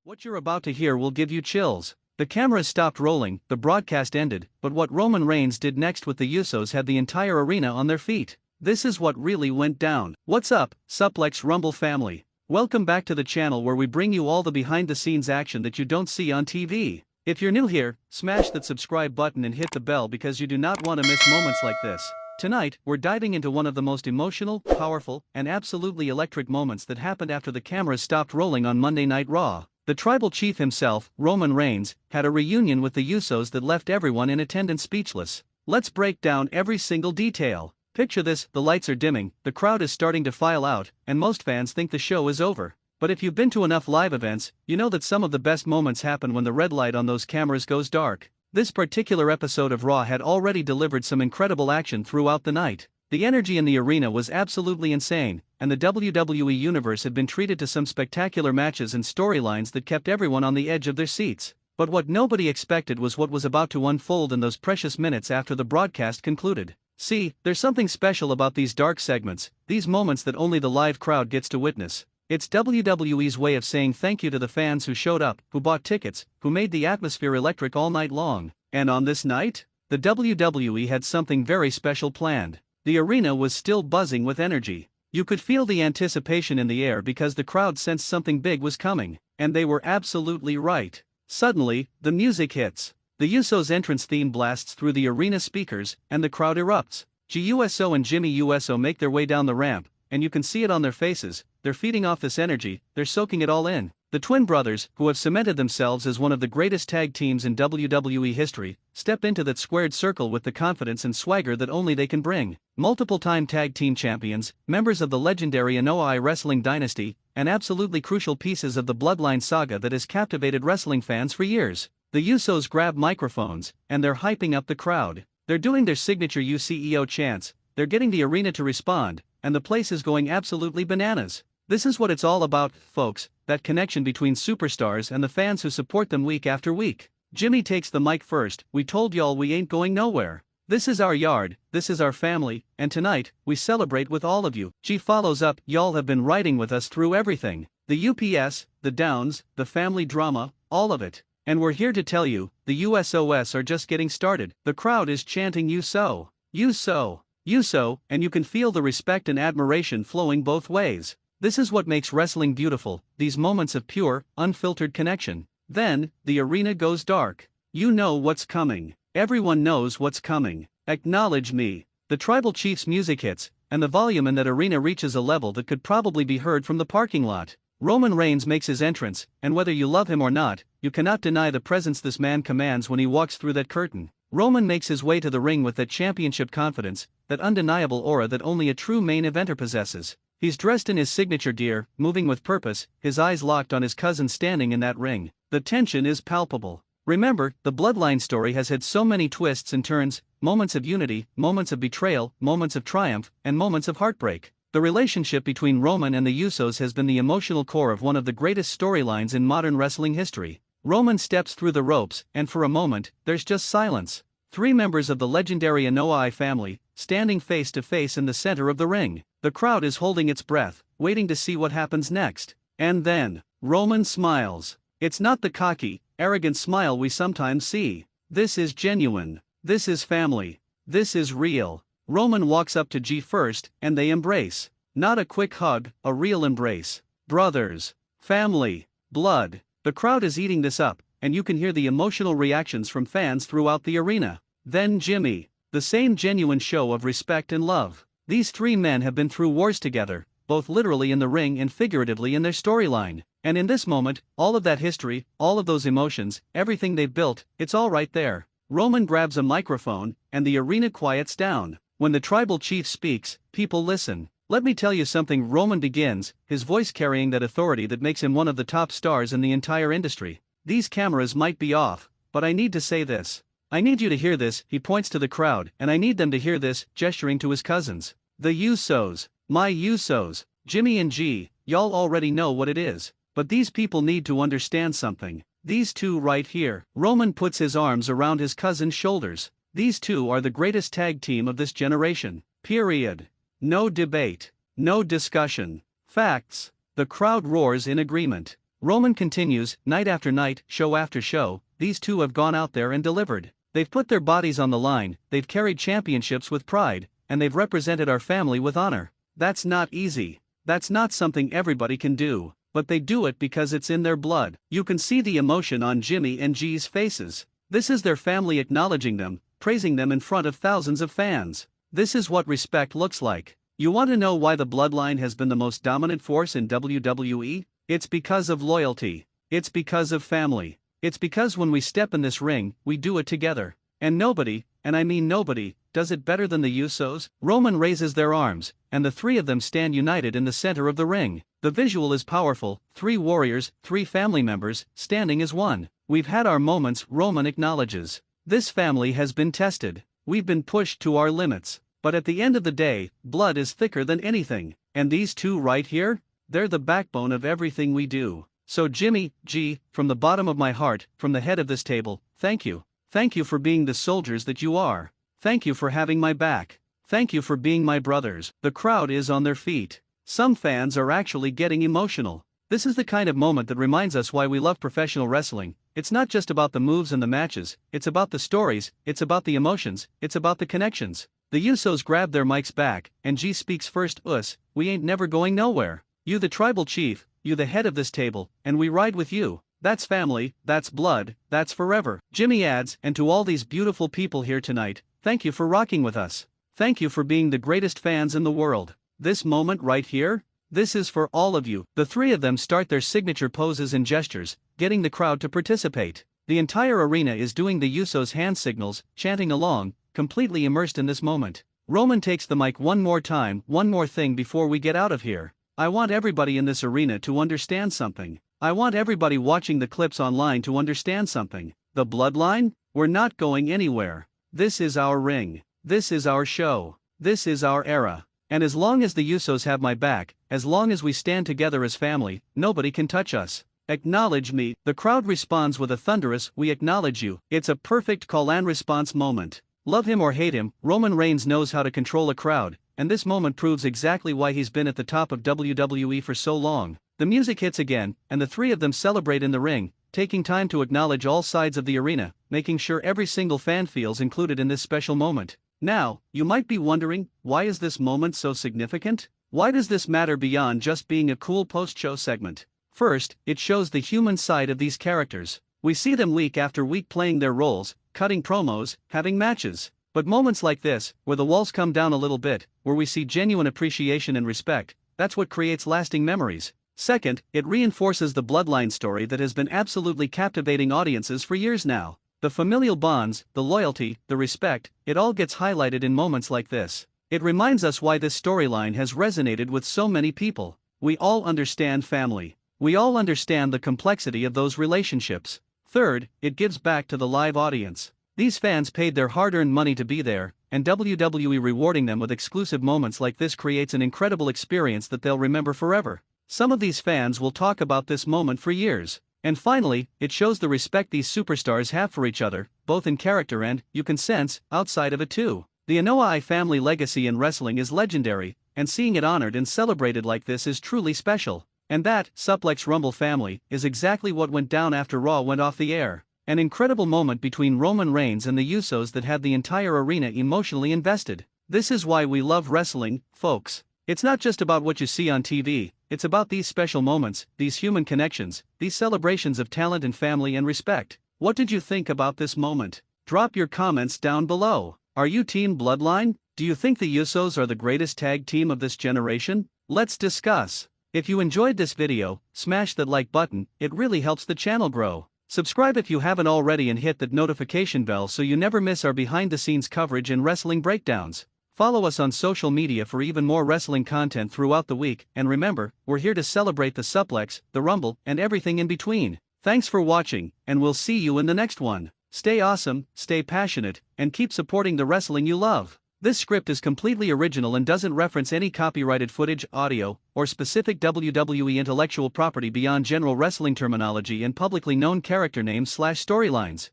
What you're about to hear will give you chills. The cameras stopped rolling, the broadcast ended, but what Roman Reigns did next with the Usos had the entire arena on their feet. This is what really went down. What's up, Suplex Rumble family? Welcome back to the channel where we bring you all the behind-the-scenes action that you don't see on TV. If you're new here, smash that subscribe button and hit the bell because you do not want to miss moments like this. Tonight, we're diving into one of the most emotional, powerful, and absolutely electric moments that happened after the cameras stopped rolling on Monday Night Raw. The tribal chief himself, Roman Reigns, had a reunion with the Usos that left everyone in attendance speechless. Let's break down every single detail. Picture this: the lights are dimming, the crowd is starting to file out, and most fans think the show is over. But if you've been to enough live events, you know that some of the best moments happen when the red light on those cameras goes dark. This particular episode of Raw had already delivered some incredible action throughout the night. The energy in the arena was absolutely insane, and the WWE Universe had been treated to some spectacular matches and storylines that kept everyone on the edge of their seats. But what nobody expected was what was about to unfold in those precious minutes after the broadcast concluded. See, there's something special about these dark segments, these moments that only the live crowd gets to witness. It's WWE's way of saying thank you to the fans who showed up, who bought tickets, who made the atmosphere electric all night long. And on this night, the WWE had something very special planned. The arena was still buzzing with energy. You could feel the anticipation in the air because the crowd sensed something big was coming, and they were absolutely right. Suddenly, the music hits. The Usos' entrance theme blasts through the arena speakers, and the crowd erupts. Uso and Jimmy Uso make their way down the ramp, and you can see it on their faces. They're feeding off this energy, they're soaking it all in. The twin brothers, who have cemented themselves as one of the greatest tag teams in WWE history, step into that squared circle with the confidence and swagger that only they can bring. Multiple-time tag team champions, members of the legendary Anoa'i wrestling dynasty, and absolutely crucial pieces of the Bloodline saga that has captivated wrestling fans for years. The Usos grab microphones, and they're hyping up the crowd. They're doing their signature UCEO chants, they're getting the arena to respond, and the place is going absolutely bananas. This is what it's all about, folks, that connection between superstars and the fans who support them week after week. Jimmy takes the mic first. "We told y'all we ain't going nowhere. This is our yard, this is our family, and tonight, we celebrate with all of you." G follows up, "Y'all have been riding with us through everything. The UPS, the downs, the family drama, all of it. And we're here to tell you, the USOS are just getting started." The crowd is chanting Uso, Uso, Uso, and you can feel the respect and admiration flowing both ways. This is what makes wrestling beautiful, these moments of pure, unfiltered connection. Then, the arena goes dark. You know what's coming. Everyone knows what's coming. "Acknowledge me." The tribal chief's music hits, and the volume in that arena reaches a level that could probably be heard from the parking lot. Roman Reigns makes his entrance, and whether you love him or not, you cannot deny the presence this man commands when he walks through that curtain. Roman makes his way to the ring with that championship confidence, that undeniable aura that only a true main eventer possesses. He's dressed in his signature gear, moving with purpose, his eyes locked on his cousin standing in that ring. The tension is palpable. Remember, the Bloodline story has had so many twists and turns, moments of unity, moments of betrayal, moments of triumph, and moments of heartbreak. The relationship between Roman and the Usos has been the emotional core of one of the greatest storylines in modern wrestling history. Roman steps through the ropes, and for a moment, there's just silence. Three members of the legendary Anoa'i family, standing face to face in the center of the ring. The crowd is holding its breath, waiting to see what happens next. And then, Roman smiles. It's not the cocky, arrogant smile we sometimes see. This is genuine. This is family. This is real. Roman walks up to G first, and they embrace. Not a quick hug, a real embrace. Brothers. Family. Blood. The crowd is eating this up, and you can hear the emotional reactions from fans throughout the arena. Then Jimmy. The same genuine show of respect and love. These three men have been through wars together, both literally in the ring and figuratively in their storyline. And in this moment, all of that history, all of those emotions, everything they've built, it's all right there. Roman grabs a microphone, and the arena quiets down. When the tribal chief speaks, people listen. "Let me tell you something," Roman begins, his voice carrying that authority that makes him one of the top stars in the entire industry. "These cameras might be off, but I need to say this. I need you to hear this," he points to the crowd, "and I need them to hear this," gesturing to his cousins. "The Usos, my Usos, Jimmy and G, y'all already know what it is. But these people need to understand something. These two right here." Roman puts his arms around his cousin's shoulders. "These two are the greatest tag team of this generation. Period. No debate. No discussion. Facts." The crowd roars in agreement. Roman continues, night after night, show after show, these two have gone out there and delivered. They've put their bodies on the line, they've carried championships with pride, and they've represented our family with honor. That's not easy. That's not something everybody can do, but they do it because it's in their blood. You can see the emotion on Jimmy and G's faces. This is their family acknowledging them, praising them in front of thousands of fans. This is what respect looks like. You want to know why the Bloodline has been the most dominant force in WWE? It's because of loyalty. It's because of family. It's because when we step in this ring, we do it together. And nobody, and I mean nobody, does it better than the Usos. Roman raises their arms, and the three of them stand united in the center of the ring. The visual is powerful, 3 warriors, 3 family members, standing as one. We've had our moments, Roman acknowledges. This family has been tested. We've been pushed to our limits. But at the end of the day, blood is thicker than anything. And these two right here? They're the backbone of everything we do. So Jimmy, G, from the bottom of my heart, from the head of this table, thank you. Thank you for being the soldiers that you are. Thank you for having my back. Thank you for being my brothers. The crowd is on their feet. Some fans are actually getting emotional. This is the kind of moment that reminds us why we love professional wrestling. It's not just about the moves and the matches, it's about the stories, it's about the emotions, it's about the connections. The Usos grab their mics back, and G speaks first. Us, we ain't never going nowhere. You the tribal chief, you the head of this table, and we ride with you. That's family, that's blood, that's forever. Jimmy adds, and to all these beautiful people here tonight, thank you for rocking with us. Thank you for being the greatest fans in the world. This moment right here? This is for all of you. The three of them start their signature poses and gestures, getting the crowd to participate. The entire arena is doing the Usos' hand signals, chanting along, completely immersed in this moment. Roman takes the mic one more time, one more thing before we get out of here. I want everybody in this arena to understand something. I want everybody watching the clips online to understand something. The Bloodline? We're not going anywhere. This is our ring. This is our show. This is our era. And as long as the Usos have my back, as long as we stand together as family, nobody can touch us. Acknowledge me. The crowd responds with a thunderous, we acknowledge you. It's a perfect call and response moment. Love him or hate him, Roman Reigns knows how to control a crowd, and this moment proves exactly why he's been at the top of WWE for so long. The music hits again, and the three of them celebrate in the ring, taking time to acknowledge all sides of the arena, making sure every single fan feels included in this special moment. Now, you might be wondering, why is this moment so significant? Why does this matter beyond just being a cool post-show segment? First, it shows the human side of these characters. We see them week after week playing their roles, cutting promos, having matches. But moments like this, where the walls come down a little bit, where we see genuine appreciation and respect, that's what creates lasting memories. Second, it reinforces the Bloodline story that has been absolutely captivating audiences for years now. The familial bonds, the loyalty, the respect, it all gets highlighted in moments like this. It reminds us why this storyline has resonated with so many people. We all understand family. We all understand the complexity of those relationships. Third, it gives back to the live audience. These fans paid their hard-earned money to be there, and WWE rewarding them with exclusive moments like this creates an incredible experience that they'll remember forever. Some of these fans will talk about this moment for years. And finally, it shows the respect these superstars have for each other, both in character and, you can sense, outside of it too. The Anoa'i family legacy in wrestling is legendary, and seeing it honored and celebrated like this is truly special. And that, Suplex Rumble family, is exactly what went down after Raw went off the air. An incredible moment between Roman Reigns and the Usos that had the entire arena emotionally invested. This is why we love wrestling, folks. It's not just about what you see on TV, it's about these special moments, these human connections, these celebrations of talent and family and respect. What did you think about this moment? Drop your comments down below. Are you Team Bloodline? Do you think the Usos are the greatest tag team of this generation? Let's discuss. If you enjoyed this video, smash that like button, it really helps the channel grow. Subscribe if you haven't already and hit that notification bell so you never miss our behind-the-scenes coverage and wrestling breakdowns. Follow us on social media for even more wrestling content throughout the week, and remember, we're here to celebrate the suplex, the rumble, and everything in between. Thanks for watching, and we'll see you in the next one. Stay awesome, stay passionate, and keep supporting the wrestling you love. This script is completely original and doesn't reference any copyrighted footage, audio, or specific WWE intellectual property beyond general wrestling terminology and publicly known character names/storylines.